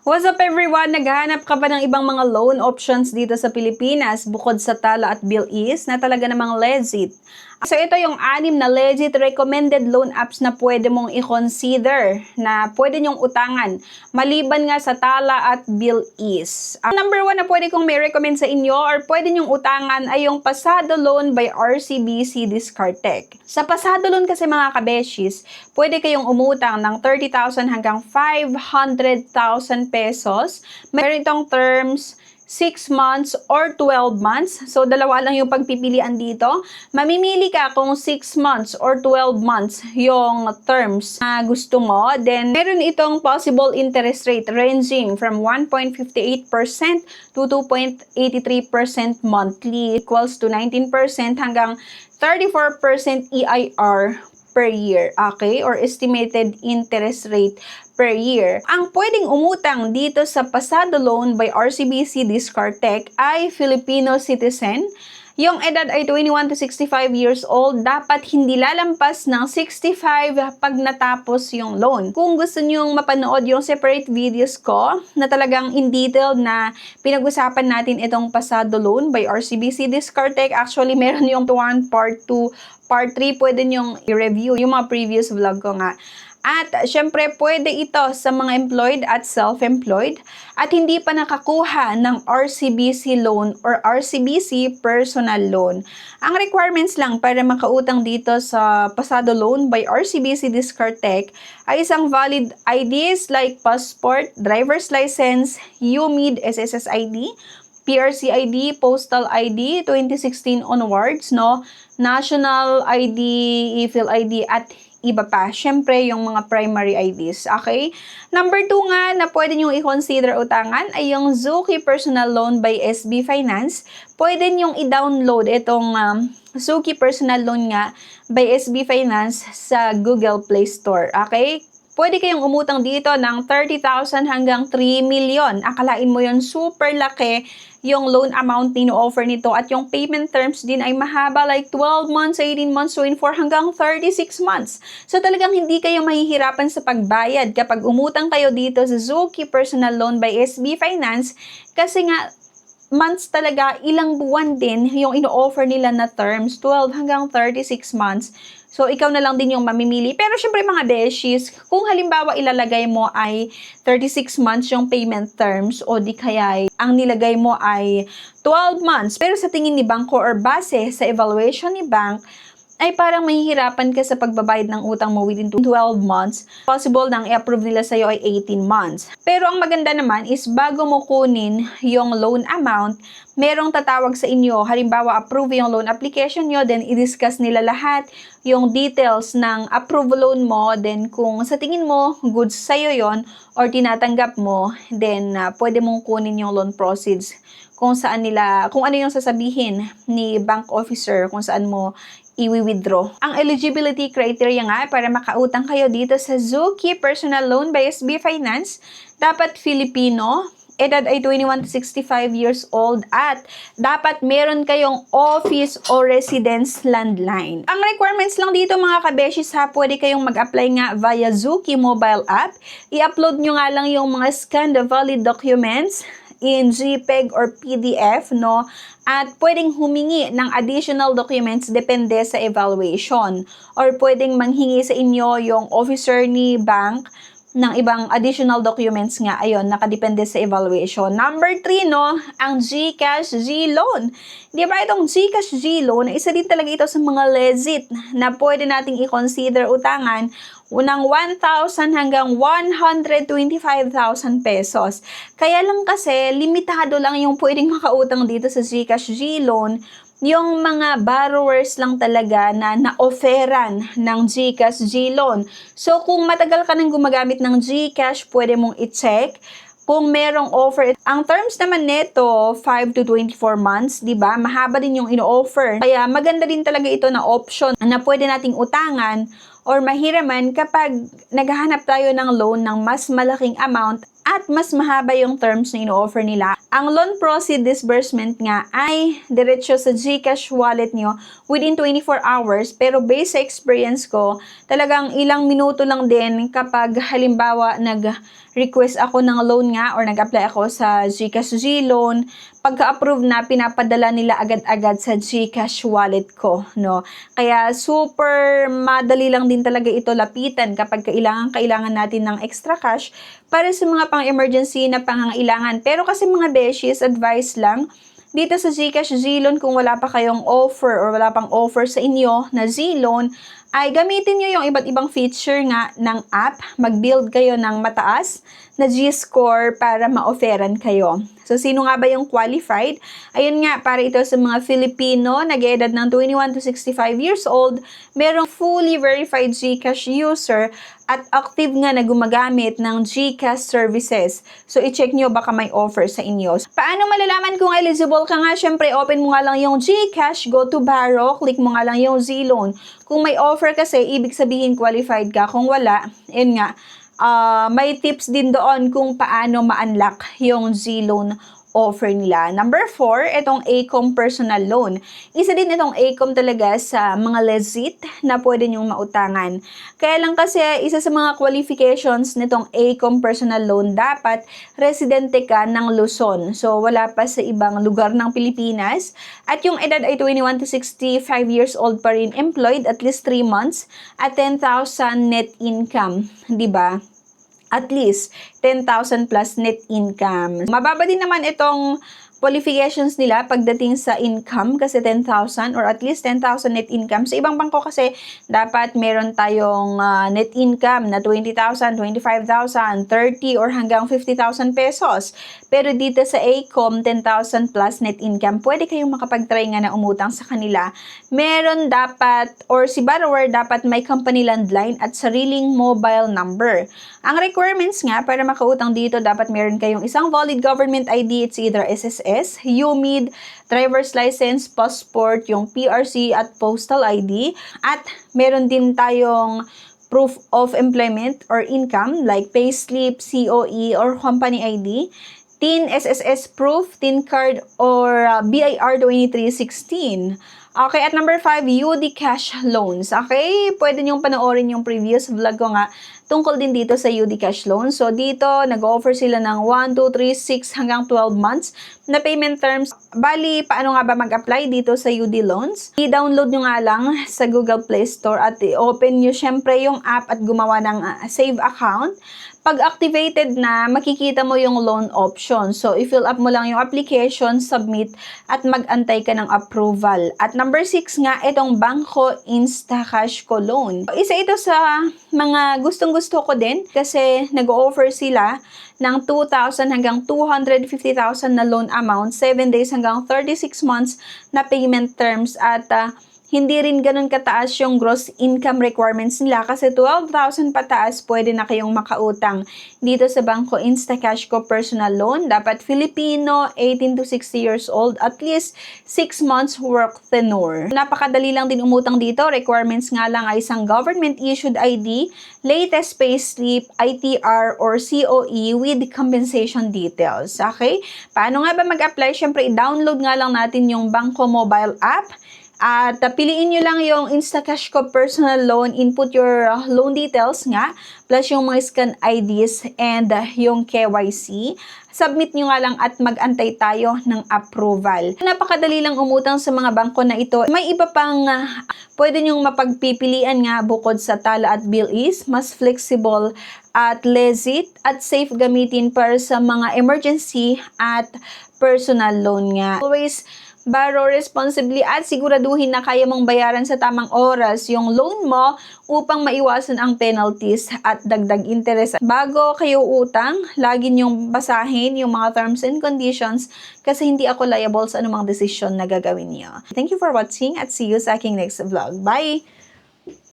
What's up everyone? Naghahanap ka ba ng ibang mga loan options dito sa Pilipinas bukod sa Tala at Bilis na talaga namang legit? So ito yung 6 na legit recommended loan apps na pwede mong i-consider na pwede nyong utangan maliban nga sa Tala at Bilis. Ang number 1 na pwede kong may recommend sa inyo or pwede nyong utangan ay yung Pasado Loan by RCBC Discartec. Sa Pasado Loan kasi mga kabeshis, pwede kayong umutang ng 30,000 hanggang 500,000 pesos. Meron itong terms 6 months or 12 months. So, dalawa lang yung pagpipilian dito. Mamimili ka kung 6 months or 12 months yung terms na gusto mo. Then, meron itong possible interest rate ranging from 1.58% to 2.83% monthly equals to 19% hanggang 34% EIR per year, okay? Or estimated interest rate per year. Ang pwedeng umutang dito sa Pasado Loan by RCBC Discartec ay Filipino citizen. Yung edad ay 21 to 65 years old, dapat hindi lalampas ng 65 pag natapos yung loan. Kung gusto nyong mapanood yung separate videos ko na talagang in detail na pinag-usapan natin itong Pasado Loan by RCBC Discartec, actually meron yung part 2, part 3, pwede nyong i-review yung mga previous vlog ko nga. At syempre, pwede ito sa mga employed at self-employed at hindi pa nakakuha ng RCBC loan or RCBC personal loan. Ang requirements lang para makautang dito sa Pasado Loan by RCBC Discartec ay isang valid IDs like passport, driver's license, UMID, SSS ID, PRC ID, Postal ID, 2016 onwards, no? National ID, e-fill ID, at iba pa. Syempre, yung mga primary IDs. Okay? Number 2 nga na pwede nyo i-consider utangan ay yung Zuki Personal Loan by SB Finance. Pwede nyo i-download itong Zuki Personal Loan nga by SB Finance sa Google Play Store. Okay? Pwede kayong umutang dito ng 30,000 hanggang 3 million. Akalain mo yun, super laki yung loan amount na ino-offer nito at yung payment terms din ay mahaba like 12 months, 18 months, 24 hanggang 36 months. So talagang hindi kayo mahihirapan sa pagbayad kapag umutang kayo dito sa Zuki Personal Loan by SB Finance kasi nga months talaga, ilang buwan din yung ino-offer nila na terms, 12 hanggang 36 months. So, ikaw na lang din yung mamimili. Pero syempre mga beshies, kung halimbawa ilalagay mo ay 36 months yung payment terms o di kaya ang nilagay mo ay 12 months. Pero sa tingin ni bangko or base sa evaluation ni bank, ay parang mahihirapan ka sa pagbabayad ng utang mo within 12 months. Possible nang i-approve nila sa'yo ay 18 months. Pero ang maganda naman is bago mo kunin yung loan amount, merong tatawag sa inyo. Halimbawa, approve yung loan application nyo, then i-discuss nila lahat yung details ng approve loan mo, then kung sa tingin mo, goods sa'yo yon or tinatanggap mo, then pwede mong kunin yung loan proceeds kung saan nila, kung ano yung sasabihin ni bank officer, kung saan mo i-withdraw. Ang eligibility criteria nga para makautang kayo dito sa Zuki Personal Loan by SB Finance, dapat Filipino, edad ay 21 to 65 years old at dapat meron kayong office o residence landline. Ang requirements lang dito mga kabeshis ha, pwede kayong mag-apply nga via Zuki mobile app. I-upload nyo nga lang yung mga scanned valid documents in JPEG or PDF, no? At pwedeng humingi ng additional documents depende sa evaluation. Or pwedeng manghingi sa inyo yung officer ni bank ng ibang additional documents nga, ayun, nakadepende sa evaluation. Number 3, no, ang GCash G-Loan. Di ba itong GCash G-Loan, isa din talaga ito sa mga legit na pwede nating i-consider utangan unang 1,000 hanggang 125,000 pesos. Kaya lang kasi, limitado lang yung pwedeng makautang dito sa GCash G-Loan, yung mga borrowers lang talaga na na-offeran ng GCash G-Loan. So, kung matagal ka nang gumagamit ng GCash, pwede mong i-check kung merong offer. Ang terms naman nito, 5 to 24 months, di ba? Mahaba din yung ino-offer. Kaya maganda din talaga ito na option na pwede nating utangan or mahiraman kapag naghahanap tayo ng loan ng mas malaking amount at mas mahaba yung terms na ino-offer nila. Ang loan proceed disbursement nga ay diretso sa GCash wallet nyo within 24 hours. Pero based sa experience ko, talagang ilang minuto lang din kapag halimbawa nag-request ako ng loan nga or nag-apply ako sa GCash G-Loan, pagka-approve na, pinapadala nila agad-agad sa GCash wallet ko, no? Kaya super madali lang din talaga ito lapitan kapag kailangan natin ng extra cash para sa mga pang-emergency na pangangailangan. Pero kasi mga beshies, advice lang, dito sa GCash G-Loan, kung wala pa kayong offer or wala pang offer sa inyo na G-Loan, ay gamitin nyo yung iba't ibang feature nga ng app. Mag-build kayo ng mataas na G-score para ma-offeran kayo. So, sino nga ba yung qualified? Ayun nga, para ito sa mga Filipino, nag-edad ng 21 to 65 years old, merong fully verified GCash user at active nga na gumagamit ng GCash services. So, i-check nyo baka may offer sa inyo. Paano malalaman kung eligible ka nga? Siyempre, open mo nga lang yung GCash, go to Borrow, click mo nga lang yung Z-Loan. Kung may offer kasi, ibig sabihin qualified ka. Kung wala, yun nga, may tips din doon kung paano ma-unlock yung Z-Loan offer nila. Number 4, itong ACOM personal loan. Isa din itong ACOM talaga sa mga legit na pwede nyong mautangan. Kaya lang kasi, isa sa mga qualifications nitong ACOM personal loan, dapat residente ka ng Luzon. So, wala pa sa ibang lugar ng Pilipinas. At yung edad ay 21 to 65 years old pa rin, employed at least 3 months, at 10,000 net income. Diba? At least 10,000 plus net income. Mababa din naman itong qualifications nila pagdating sa income kasi 10,000 or at least 10,000 net income. Sa ibang bangko kasi dapat meron tayong net income na 20,000, 25,000, 30 or hanggang 50,000 pesos. Pero dito sa ACOM, 10,000 plus net income, pwede kayong makapag-try nga na umutang sa kanila. Meron dapat or si borrower dapat may company landline at sariling mobile number. Ang requirements nga para makautang dito, dapat meron kayong isang valid government ID. It's either SSS, UMID, driver's license, passport, yung PRC at postal ID. At meron din tayong proof of employment or income like payslip, COE, or company ID. TIN, SSS proof, TIN card, or BIR 2316. Okay, at number 5, UD Cash Loans. Okay, pwede nyong panoorin yung previous vlog ko nga tungkol din dito sa UD Cash Loans. So, dito, nag-offer sila ng 1, 2, 3, 6 hanggang 12 months na payment terms. Bali, paano nga ba mag-apply dito sa UD Loans? I-download nyo nga lang sa Google Play Store at i-open nyo syempre yung app at gumawa ng save account. Pag activated na, makikita mo yung loan option. So, i-fill up mo lang yung application, submit, at mag-antay ka ng approval. At number 6 nga, itong Bangko Instacash ko loan. Isa ito sa mga gustong-gusto ko din kasi nag-offer sila ng 2,000 hanggang 250,000 na loan amount, 7 days hanggang 36 months na payment terms at hindi rin ganun kataas yung gross income requirements nila kasi 12,000 pataas pwede na kayong makautang dito sa Bangko Instacash ko personal loan. Dapat Filipino, 18 to 60 years old, at least 6 months work tenure. Napakadali lang din umutang dito. Requirements nga lang ay isang government issued ID, latest payslip, ITR, or COE with compensation details. Okay? Paano nga ba mag-apply? Siyempre, i-download nga lang natin yung Bangko mobile app. At piliin nyo lang yung Instacash ko personal loan, input your loan details nga, plus yung mga scan IDs and yung KYC. Submit nyo nga lang at mag-antay tayo ng approval. Napakadali lang umutang sa mga bangko na ito. May iba pang pwede nyong mapagpipilian nga bukod sa Tala at BillEase, mas flexible at legit at safe gamitin para sa mga emergency at personal loan nga. Always borrow responsibly at siguraduhin na kaya mong bayaran sa tamang oras yung loan mo upang maiwasan ang penalties at dagdag interest. Bago kayo utang, lagi niyong basahin yung mga terms and conditions kasi hindi ako liable sa anumang desisyon na gagawin niyo. Thank you for watching at see you sa aking next vlog. Bye!